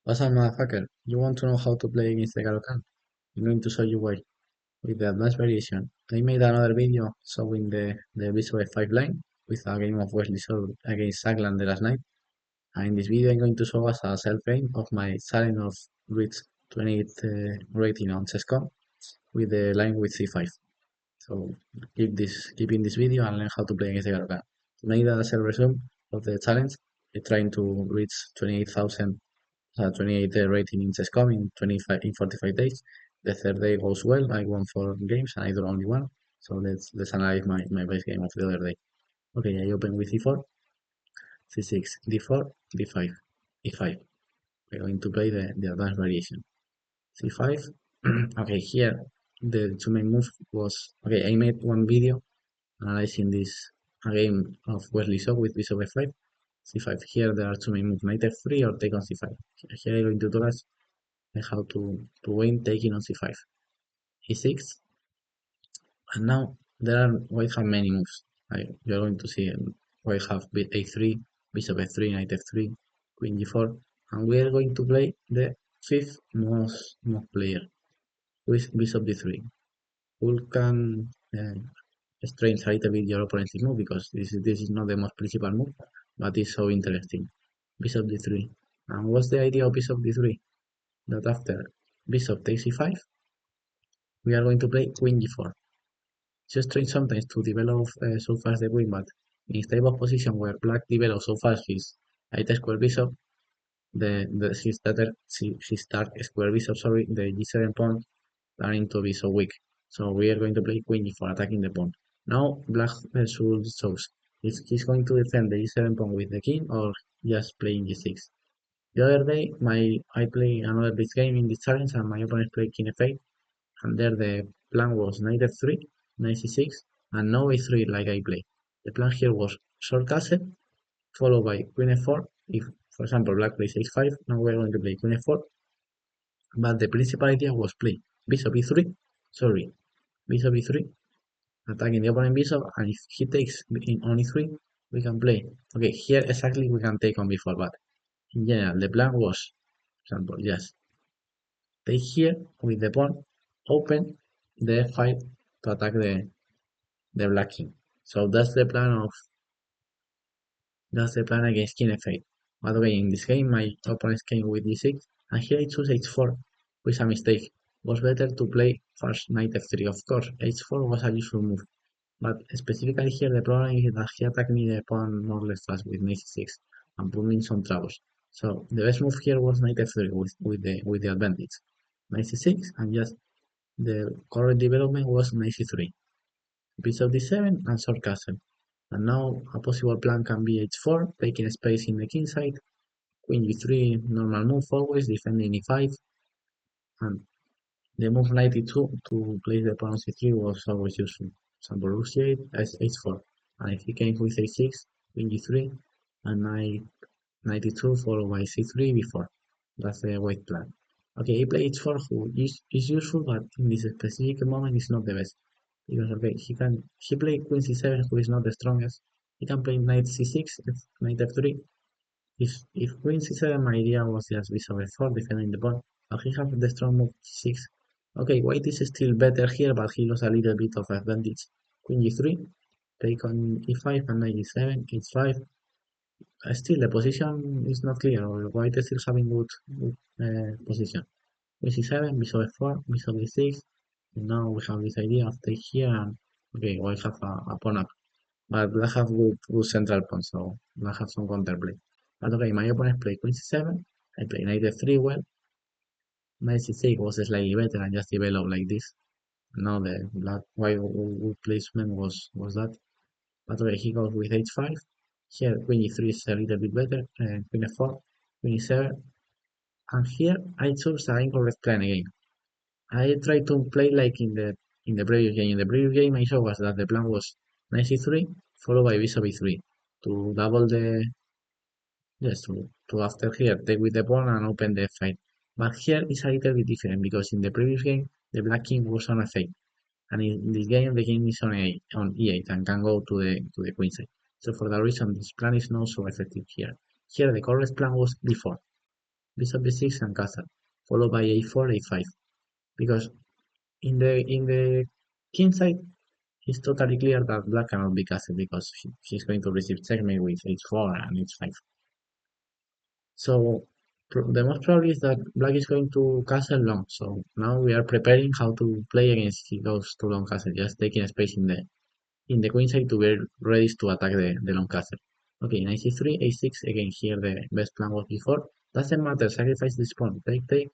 What's up, motherfucker? You want to know how to play against the Caro-Kann? I'm going to show you why. With the advanced variation, I made another video showing the bishop f5 line with a game of Wesley So against Sagland the last night. And in this video, I'm going to show us a self-game of my challenge of reach 28 rating on chess.com with the line with c5. So keep in this video and learn how to play against the Caro-Kann. To make the self-resume of the challenge, I'm trying to reach 28,000 28 rating in chess.com in 45 days. The third day goes well. I won 4 games and I draw only one. So let's analyze my base game of the other day. Okay, I open with e4, c6, d4, d5, e5. We're going to play the advanced variation. c5. Okay, here the two main moves was okay. I made one video analyzing this a game of Wesley So with bishop f5, c5. Here there are two main moves: knight f3 or take on c5. Here I'm going to do us how to win taking on c5, e6, and now there are white have many moves. You're going to see white have a3, bishop f3, knight f3, queen g4, and we are going to play the fifth most player with bishop d3. Who can strange a little bit your opponent's move because this is not the most principal move, but it's so interesting. Bishop d3, and what's the idea of bishop d3? That after bishop takes e5, we are going to play queen g4. Just trying sometimes to develop so fast the queen, but in stable position where black develops so fast his knight square bishop, she start square bishop, sorry, the g7 pawn planning to be so weak. So we are going to play queen g4 attacking the pawn. Now black should choose if he's going to defend the g7 pawn with the king or just playing g6. The other day I played another big game in this challenge and my opponent played king f8, and there the plan was knight f3, knight c6, and no a3 like I play. The plan here was short castle, followed by queen f4. If, for example, black plays h5, now we're going to play queen f4. But the principal idea was play bishop e3, sorry, bishop e3, attacking the opponent bishop, and if he takes on e3, we can play. Okay, here exactly we can take on b4, but in general, the plan was, for example, just take here with the pawn, open the f5 to attack the black king. So that's the plan against king f8. By the way, in this game my opponent came with d6 and here I choose h4 with a mistake. Was better to play first knight f3. Of course, h4 was a useful move, but specifically here the problem is that he attacked me the pawn more or less fast with knight c6 and put me in some troubles. So the best move here was knight f3 with the advantage. Knight c6 and just the correct development was knight c3. Bishop d7 and short castle. And now a possible plan can be h4, taking space in the king side, queen g3, normal move always, defending e5, and the move knight e2 to place the pawn on c3 was always useful. For example, rook c8 as h4, and if he came with h6, queen g3, and knight e2 followed by c3 before. That's the white plan. Okay, he played h4, who is useful, but in this specific moment is not the best. Because okay, he played queen c7, who is not the strongest. He can play knight c6, knight f3. If queen c7, my idea was just bishop f4, defending the pawn. But he has the strong move c6. Okay, white is still better here, but he lost a little bit of advantage. Queen g3, take on e5 and knight e7, h5. Still, the position is not clear. White is still having good position. Queen c7, bishop f4, bishop d6. And now we have this idea of take here and okay, white have a pawn up. But black have good central pawn, so black have some counterplay. But okay, my opponent played queen c7, I played knight f3 well. Knight c6 was slightly better and just developed like this. Now the black white placement was that. But okay, he goes with h5. Here queen e3 is a little bit better, queen f4, queen e7. And here I chose the incorrect plan again. I tried to play like in the previous game. In the previous game I showed us that the plan was knight c3 followed by bishop e3 to double the yes to after here take with the pawn and open the f5. But here is a little bit different because in the previous game the black king was on f8 and in this game the king is on e8 and can go to the queen side. So for that reason this plan is not so effective here. Here the correct plan was b4. bishop b6 and castle, followed by a4, a5. Because in the king side, it's totally clear that black cannot be castle because he's going to receive checkmate with h4 and h5. So the most probably is that black is going to castle long. So now we are preparing how to play against he goes to long castle, just taking space in the queen side to be ready to attack the long castle. Okay, knight c3, a6. Again, here the best plan was before. Doesn't matter, sacrifice this pawn. Take,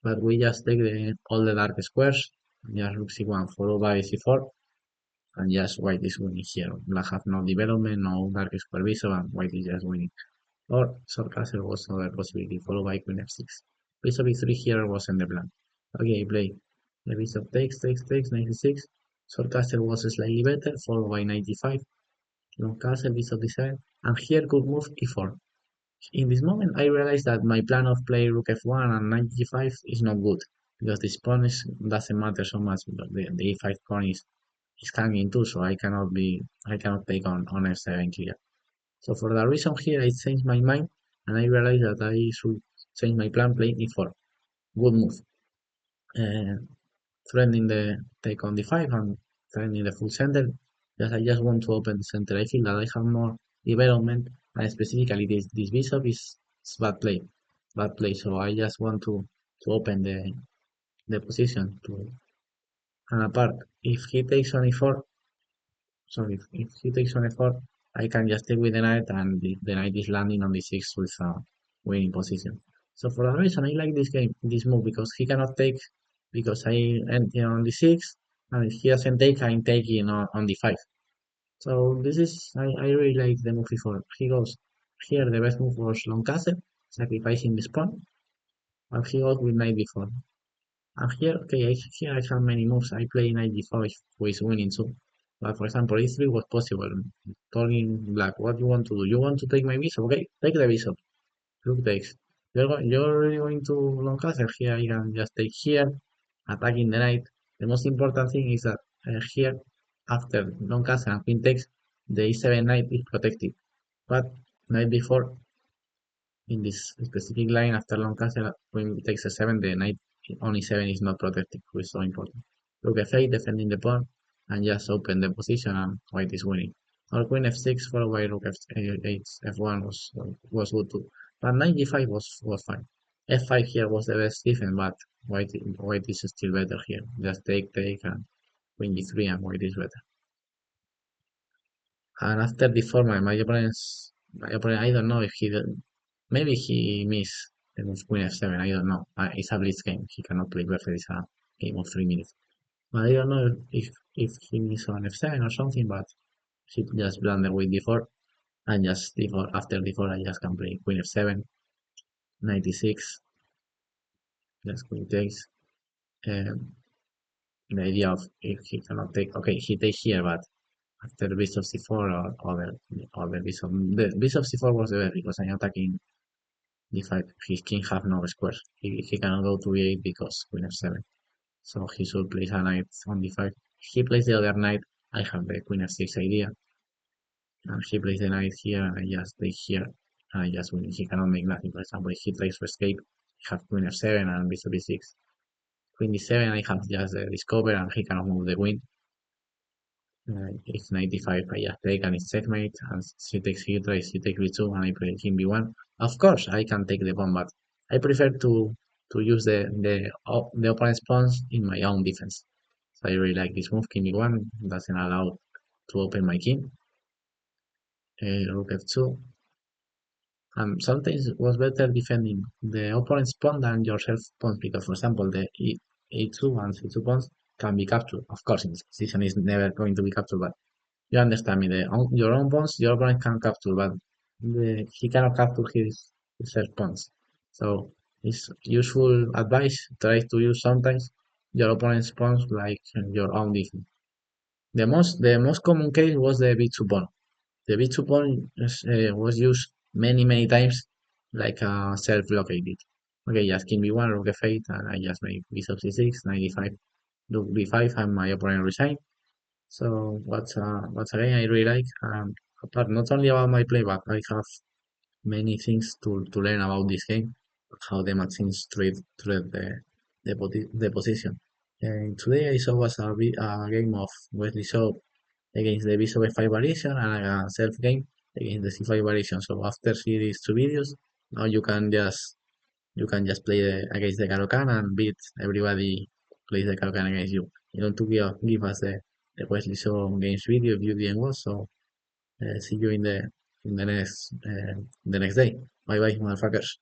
but we just take all the dark squares. Just rook c1 followed by c4. And just white is winning here. Black have no development, no dark square bishop, and white is just winning. Or short castle was another possibility, followed by queen f6. Bishop e3 here wasn't the plan. Okay, play. The bishop takes, 96. Short castle was slightly better, followed by 95. Long castle, bishop d7, and here could move e4. In this moment, I realized that my plan of play rook f1 and knight g5 is not good, because this pawn doesn't matter so much, because the e5 pawn is hanging too, so I cannot take on f7 clear. So for that reason here, I changed my mind, and I realized that I should change my plan playing e4. Good move. Threatening the take on d5 and threatening the full center. I just want to open the center. I feel that I have more development, and specifically this bishop is bad play. So I just want to open the position to and apart. If he takes on e4, sorry, if he takes on e4, I can just take with the knight, and the knight is landing on d6 with a winning position. So for that reason, I like this move, because he cannot take, because I enter on d6, and if he doesn't take, I'm taking on d5. So this is, I really like the move before. He goes here, the best move was long castle, sacrificing this pawn, and he goes with knight before. And here, okay, here I have many moves. I play knight d5 with winning too. But for example, e3 was possible. Telling black, what you want to do? You want to take my bishop? Okay, take the bishop. Rook takes. You're really going to long castle here. I can just take here, attacking the knight. The most important thing is that here, after long castle and queen takes, the e7 knight is protected. But knight before, in this specific line, after long castle, queen takes a7, the knight on e7 is not protected, which is so important. Rook f8, defending the pawn, and just open the position, and white is winning. Or queen f6 followed by rook f8, f1 was good too. But knight g5 was fine. f5 here was the best defense, but white is still better here. Just take, and queen g3, and white is better. And after d4, my opponent, I don't know if maybe he missed the move queen f7. I don't know. It's a blitz game. He cannot play perfect. It's a game of 3 minutes. But I don't know if he missed on f7 or something. But he just blundered with d4, and just d4 after d4 I just can play queen f7, 96. Just queen takes. Um, the idea of if he cannot take, okay, he takes here, but after bishop c4 or the bishop c4 was the best, because I'm attacking d5. His king have no squares. He cannot go to e8 because queen f7. So he should place a knight on d5. He plays the other knight. I have the queen f6 idea. And he plays the knight here, and I just take here. And I just win. He cannot make nothing. For example, if he tries to escape, I have queen f7 and bishop b6. Queen d7, I have just the discover, and he cannot move the queen. It's 95, I just take, and it's checkmate, and she takes, he tries, he takes b2, and I play king b1. Of course, I can take the pawn, but I prefer to use the opponent's pawns in my own defense. So I really like this move. King b1 doesn't allow to open my king. Rook f2. Sometimes it was better defending the opponent's pawn than yourself pawns, because for example the a2 and c2 pawns can be captured. Of course, in this position is never going to be captured, but you understand me. Your own pawns, your opponent can capture, but he cannot capture his first pawns. So it's useful advice. Try to use sometimes your opponent's pawns like your own defense. The most common case was the b2 pawn. The b2 pawn was used many times like a self-blockade. Okay, just king b1, rook f8, and I just make bishop c6, 95, rook b5, and my opponent resign. So what's again I really like, apart not only about my play, but I have many things to learn about this game. how the machines treat the position. And today I saw was a game of Wesley So against the Bishop F5 variation and a self game against the C5 variation. So after see these two videos, now you can just play against the Caro-Kann and beat everybody plays the Caro-Kann against you. You don't to give us the Wesley So games video if you didn't watch. So see you in the next day. Bye bye, motherfuckers.